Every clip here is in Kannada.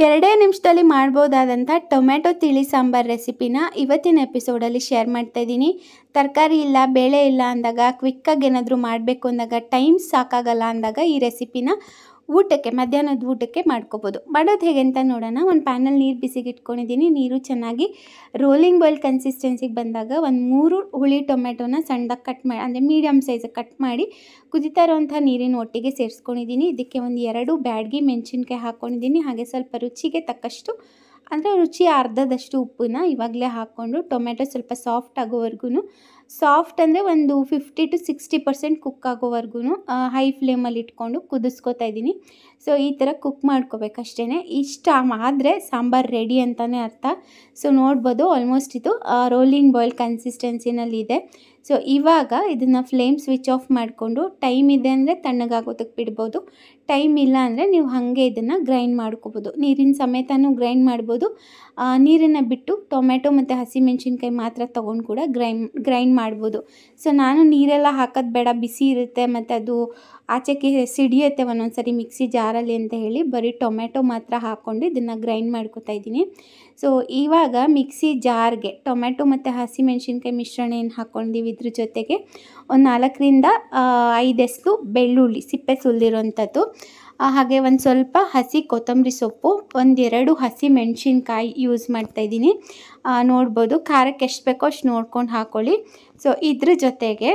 2 ನಿಮಿಷದಲ್ಲಿ ಮಾಡ್ಬೋದಾದಂಥ ಟೊಮೆಟೊ ತಿಳಿ ಸಾಂಬಾರ್ ರೆಸಿಪಿನ ಇವತ್ತಿನ ಎಪಿಸೋಡಲ್ಲಿ ಶೇರ್ ಮಾಡ್ತಾ ಇದ್ದೀನಿ. ತರಕಾರಿ ಇಲ್ಲ, ಬೇಳೆ ಇಲ್ಲ ಅಂದಾಗ, ಕ್ವಿಕ್ಕಾಗಿ ಏನಾದರೂ ಮಾಡಬೇಕು ಅಂದಾಗ, ಟೈಮ್ ಸಾಕಾಗಲ್ಲ ಅಂದಾಗ ಈ ರೆಸಿಪಿನ ಮಧ್ಯಾಹ್ನದ ಊಟಕ್ಕೆ ಮಾಡ್ಕೋಬೋದು. ಮಾಡೋದು ಹೇಗೆ ಅಂತ ನೋಡೋಣ. ಒಂದು ಪ್ಯಾನಲ್ಲಿ ನೀರು ಬಿಸಿಗೆ ಇಟ್ಕೊಂಡಿದ್ದೀನಿ. ನೀರು ಚೆನ್ನಾಗಿ ರೋಲಿಂಗ್ ಬಾಯ್ಲ್ ಕನ್ಸಿಸ್ಟೆನ್ಸಿಗೆ ಬಂದಾಗ ಒಂದು 3 ಹುಳಿ ಟೊಮೆಟೊನ ಸಣ್ಣದಾಗಿ ಕಟ್ ಮಾಡಿ, ಅಂದರೆ ಮೀಡಿಯಮ್ ಸೈಜ್ ಕಟ್ ಮಾಡಿ ಕುದೀತಾ ಇರೋವಂಥ ನೀರಿನ ಒಟ್ಟಿಗೆ ಸೇರಿಸ್ಕೊಂಡಿದ್ದೀನಿ. ಇದಕ್ಕೆ ಒಂದು 2 ಬ್ಯಾಡಗಿ ಮೆಣಸಿನ್ಕಾಯಿ ಹಾಕ್ಕೊಂಡಿದ್ದೀನಿ. ಹಾಗೆ ಸ್ವಲ್ಪ ರುಚಿಗೆ ತಕ್ಕಷ್ಟು, ಅಂದರೆ ರುಚಿ ಅರ್ಧದಷ್ಟು ಉಪ್ಪನ್ನ ಇವಾಗಲೇ ಹಾಕ್ಕೊಂಡು ಟೊಮೆಟೊ ಸ್ವಲ್ಪ ಸಾಫ್ಟ್ ಆಗೋವರೆಗೂ, ಸಾಫ್ಟ್ ಅಂದರೆ ಒಂದು 50 to 60% ಕುಕ್ ಆಗೋವರೆಗೂ ಹೈ ಫ್ಲೇಮಲ್ಲಿ ಇಟ್ಕೊಂಡು ಕುದಿಸ್ಕೊತಾ ಇದ್ದೀನಿ. ಸೊ ಈ ಥರ ಕುಕ್ ಮಾಡ್ಕೋಬೇಕಷ್ಟೇ. ಇಷ್ಟ ಆದರೆ ಸಾಂಬಾರು ರೆಡಿ ಅಂತಲೇ ಅರ್ಥ. ಸೊ ನೋಡ್ಬೋದು ಆಲ್ಮೋಸ್ಟ್ ಇದು ರೋಲಿಂಗ್ ಬಾಯ್ಲ್ ಕನ್ಸಿಸ್ಟೆನ್ಸಿನಲ್ಲಿದೆ. ಸೊ ಇವಾಗ ಇದನ್ನು ಫ್ಲೇಮ್ ಸ್ವಿಚ್ ಆಫ್ ಮಾಡಿಕೊಂಡು, ಟೈಮ್ ಇದೆ ಅಂದರೆ ತಣ್ಣಗಾಗೋದಕ್ಕೆ ಬಿಡ್ಬೋದು, ಟೈಮ್ ಇಲ್ಲ ಅಂದರೆ ನೀವು ಹಾಗೆ ಇದನ್ನು ಗ್ರೈಂಡ್ ಮಾಡ್ಕೋಬೋದು. ನೀರಿನ ಸಮೇತನೂ ಗ್ರೈಂಡ್ ಮಾಡ್ಬೋದು. ನೀರನ್ನು ಬಿಟ್ಟು ಟೊಮೆಟೊ ಮತ್ತು ಹಸಿಮೆಣ್ಸಿನ್ಕಾಯಿ ಮಾತ್ರ ತೊಗೊಂಡು ಕೂಡ ಗ್ರೈಂಡ್ ಮಾಡ್ಬೋದು. ಸೊ ನಾನು ನೀರೆಲ್ಲ ಹಾಕೋದು ಬೇಡ, ಬಿಸಿ ಇರುತ್ತೆ ಮತ್ತು ಅದು ಆಚೆಗೆ ಸಿಡಿಯುತ್ತೆ ಒಂದೊಂದು ಸರಿ ಮಿಕ್ಸಿ ಜಾರಲ್ಲಿ ಅಂತ ಹೇಳಿ ಬರೀ ಟೊಮೆಟೊ ಮಾತ್ರ ಹಾಕ್ಕೊಂಡು ಇದನ್ನು ಗ್ರೈಂಡ್ ಮಾಡ್ಕೊತಾ ಇದ್ದೀನಿ. ಸೊ ಇವಾಗ ಮಿಕ್ಸಿ ಜಾರ್ಗೆ ಟೊಮೆಟೊ ಮತ್ತು ಹಸಿಮೆಣ್ಸಿನ್ಕಾಯಿ ಮಿಶ್ರಣ ಏನು ಹಾಕ್ಕೊಂಡಿವಿ, ಇದ್ರ ಜೊತೆಗೆ ಒಂದು 4ರಿಂದ 5 ಎಸ್ಲು ಬೆಳ್ಳುಳ್ಳಿ ಸಿಪ್ಪೆ ಸುಲಿದಿರೋಂಥದ್ದು, ಹಾಗೆ ಒಂದು ಸ್ವಲ್ಪ ಹಸಿ ಕೊತ್ತಂಬರಿ ಸೊಪ್ಪು, 1-2 ಹಸಿ ಮೆಣಸಿನ್ಕಾಯಿ ಯೂಸ್ ಮಾಡ್ತಾಯಿದ್ದೀನಿ. ನೋಡ್ಬೋದು ಖಾರಕ್ಕೆ ಎಷ್ಟು ಬೇಕೋ ಅಷ್ಟು ನೋಡ್ಕೊಂಡು ಹಾಕ್ಕೊಳ್ಳಿ. ಸೊ ಇದ್ರ ಜೊತೆಗೆ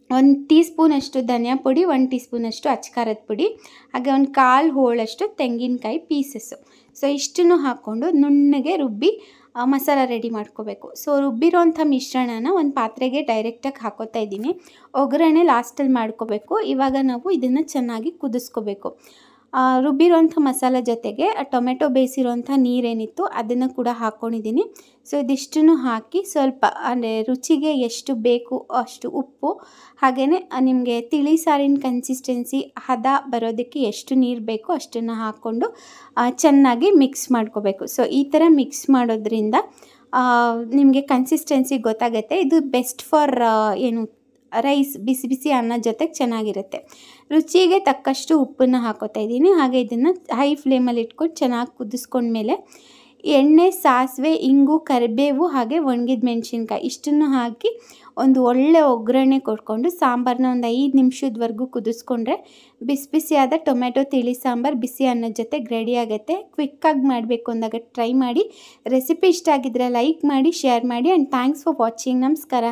1 ಟೀ ಸ್ಪೂನಷ್ಟು ಧನಿಯಾ ಪುಡಿ, 1 ಟೀ ಸ್ಪೂನಷ್ಟು ಅಚ್ಕಾರದ ಪುಡಿ, ಹಾಗೆ 1/4 ಹೋಳಷ್ಟು ತೆಂಗಿನಕಾಯಿ ಪೀಸಸ್ಸು. ಸೊ ಇಷ್ಟನ್ನು ಹಾಕ್ಕೊಂಡು ನುಣ್ಣಗೆ ರುಬ್ಬಿ ಮಸಾಲ ರೆಡಿ ಮಾಡ್ಕೋಬೇಕು. ಸೊ ರುಬ್ಬಿರೋಂಥ ಮಿಶ್ರಣನ ಒಂದು ಪಾತ್ರೆಗೆ ಡೈರೆಕ್ಟಾಗಿ ಹಾಕೋತಾ ಇದ್ದೀನಿ. ಒಗ್ಗರಣೆ ಲಾಸ್ಟಲ್ಲಿ ಮಾಡ್ಕೋಬೇಕು. ಇವಾಗ ನಾವು ಇದನ್ನು ಚೆನ್ನಾಗಿ ಕುದಿಸ್ಕೋಬೇಕು. ರುಬ್ಬಿರೋಂಥ ಮಸಾಲ ಜೊತೆಗೆ ಟೊಮೆಟೊ ಬೇಯಿಸಿರೋಂಥ ನೀರೇನಿತ್ತು ಅದನ್ನು ಕೂಡ ಹಾಕ್ಕೊಂಡಿದ್ದೀನಿ. ಸೊ ಇದಿಷ್ಟನ್ನು ಹಾಕಿ ಸ್ವಲ್ಪ, ಅಂದರೆ ರುಚಿಗೆ ಎಷ್ಟು ಬೇಕು ಅಷ್ಟು ಉಪ್ಪು, ಹಾಗೆಯೇ ನಿಮಗೆ ತಿಳಿ ಸಾರಿನ ಕನ್ಸಿಸ್ಟೆನ್ಸಿ ಹದ ಬರೋದಕ್ಕೆ ಎಷ್ಟು ನೀರು ಬೇಕೋ ಅಷ್ಟನ್ನು ಹಾಕ್ಕೊಂಡು ಚೆನ್ನಾಗಿ ಮಿಕ್ಸ್ ಮಾಡ್ಕೋಬೇಕು. ಸೊ ಈ ಥರ ಮಿಕ್ಸ್ ಮಾಡೋದ್ರಿಂದ ನಿಮಗೆ ಕನ್ಸಿಸ್ಟೆನ್ಸಿ ಗೊತ್ತಾಗುತ್ತೆ. ಇದು ಬೆಸ್ಟ್ ಫಾರ್ ರೈಸ್, ಬಿಸಿ ಬಿಸಿ ಅನ್ನ ಜೊತೆಗೆ ಚೆನ್ನಾಗಿರುತ್ತೆ. ರುಚಿಗೆ ತಕ್ಕಷ್ಟು ಉಪ್ಪನ್ನು ಹಾಕೋತಾ ಇದ್ದೀನಿ. ಹಾಗೆ ಇದನ್ನು ಹೈ ಫ್ಲೇಮಲ್ಲಿ ಇಟ್ಕೊಂಡು ಚೆನ್ನಾಗಿ ಕುದಿಸ್ಕೊಂಡ್ಮೇಲೆ ಎಣ್ಣೆ, ಸಾಸಿವೆ, ಇಂಗು, ಕರಿಬೇವು, ಹಾಗೆ ಒಣಗಿದ ಮೆಣಸಿನ್ಕಾಯಿ ಇಷ್ಟನ್ನು ಹಾಕಿ ಒಂದು ಒಳ್ಳೆ ಒಗ್ಗರಣೆ ಕೊಟ್ಕೊಂಡು ಸಾಂಬಾರನ್ನ ಒಂದು 5 ನಿಮಿಷದವರೆಗೂ ಕುದಿಸ್ಕೊಂಡ್ರೆ ಬಿಸಿ ಬಿಸಿಯಾದ ಟೊಮೆಟೊ ತಿಳಿ ಸಾಂಬಾರು ಬಿಸಿ ಅನ್ನದ ಜೊತೆಗೆ ರೆಡಿ ಆಗುತ್ತೆ. ಕ್ವಿಕ್ಕಾಗಿ ಮಾಡಬೇಕು ಅಂದಾಗ ಟ್ರೈ ಮಾಡಿ. ರೆಸಿಪಿ ಇಷ್ಟ ಆಗಿದ್ದರೆ ಲೈಕ್ ಮಾಡಿ, ಶೇರ್ ಮಾಡಿ, ಆ್ಯಂಡ್ ಥ್ಯಾಂಕ್ಸ್ ಫಾರ್ ವಾಚಿಂಗ್. ನಮಸ್ಕಾರ.